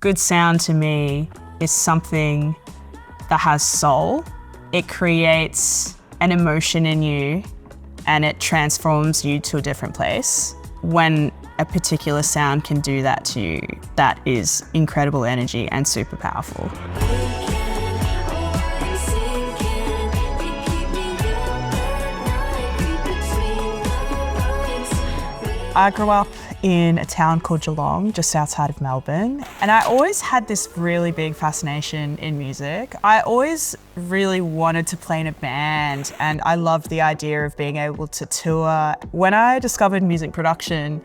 Good sound to me is something that has soul. It creates an emotion in you and it transforms you to a different place. When a particular sound can do that to you, that is incredible energy and super powerful. I grew up in a town called Geelong, just outside of Melbourne, and I always had this really big fascination in music. I always really wanted to play in a band, and I loved the idea of being able to tour. When I discovered music production,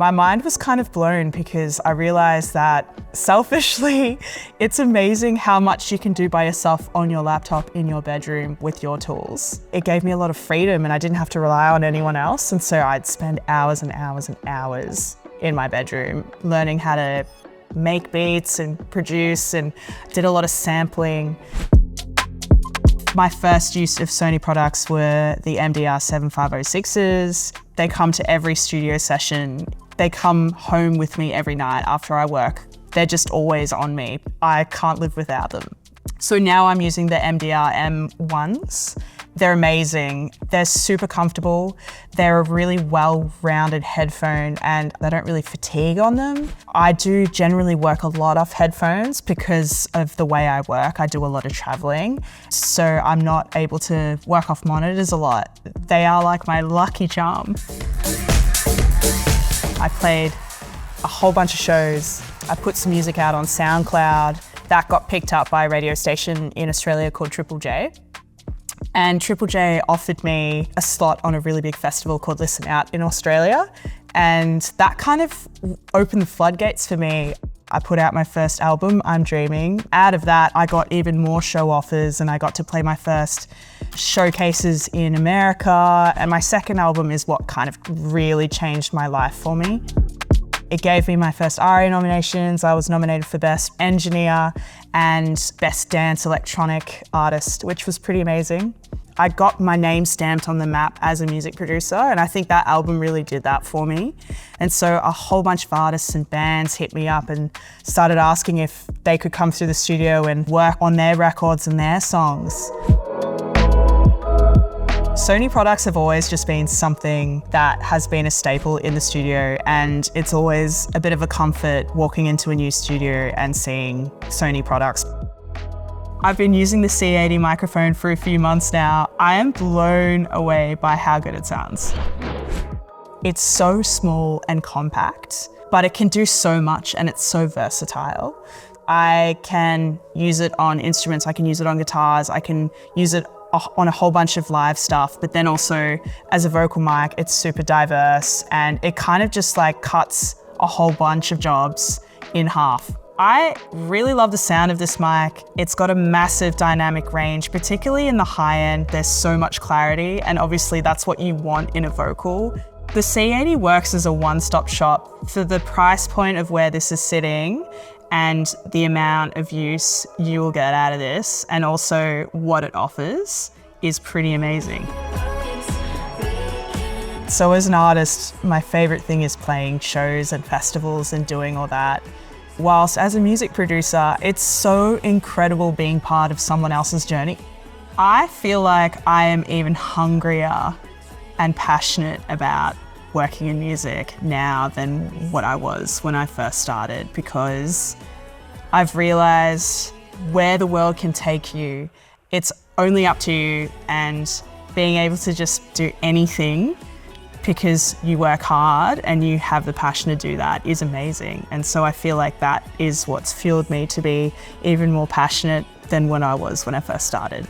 my mind was kind of blown because I realized that selfishly, it's amazing how much you can do by yourself on your laptop in your bedroom with your tools. It gave me a lot of freedom and I didn't have to rely on anyone else. And so I'd spend hours and hours and hours in my bedroom learning how to make beats and produce, and did a lot of sampling. My first use of Sony products were the MDR 7506s. They come to every studio session. They come home with me every night after I work. They're just always on me. I can't live without them. So now I'm using the MDR M1s. They're amazing. They're super comfortable. They're a really well-rounded headphone and they don't really fatigue on them. I do generally work a lot off headphones because of the way I work. I do a lot of traveling, so I'm not able to work off monitors a lot. They are like my lucky charm. I played a whole bunch of shows. I put some music out on SoundCloud. That got picked up by a radio station in Australia called Triple J. And Triple J offered me a slot on a really big festival called Listen Out in Australia. And that kind of opened the floodgates for me. I put out my first album, I'm Dreaming. Out of that, I got even more show offers and I got to play my first showcases in America. And my second album is what kind of really changed my life for me. It gave me my first ARIA nominations. I was nominated for Best Engineer and Best Dance Electronic Artist, which was pretty amazing. I got my name stamped on the map as a music producer, and I think that album really did that for me. And so a whole bunch of artists and bands hit me up and started asking if they could come through the studio and work on their records and their songs. Sony products have always just been something that has been a staple in the studio, and it's always a bit of a comfort walking into a new studio and seeing Sony products. I've been using the C80 microphone for a few months now. I am blown away by how good it sounds. It's so small and compact, but it can do so much and it's so versatile. I can use it on instruments, I can use it on guitars, I can use it on a whole bunch of live stuff, but then also as a vocal mic, it's super diverse and it kind of just like cuts a whole bunch of jobs in half. I really love the sound of this mic. It's got a massive dynamic range, particularly in the high end. There's so much clarity, and obviously that's what you want in a vocal. The C80 works as a one-stop shop. For the price point of where this is sitting and the amount of use you will get out of this, and also what it offers, is pretty amazing. So as an artist, my favorite thing is playing shows and festivals and doing all that. Whilst as a music producer, it's so incredible being part of someone else's journey. I feel like I am even hungrier and passionate about working in music now than what I was when I first started, because I've realized where the world can take you, it's only up to you, and being able to just do anything because you work hard and you have the passion to do that is amazing. And so I feel like that is what's fueled me to be even more passionate than when I was when I first started.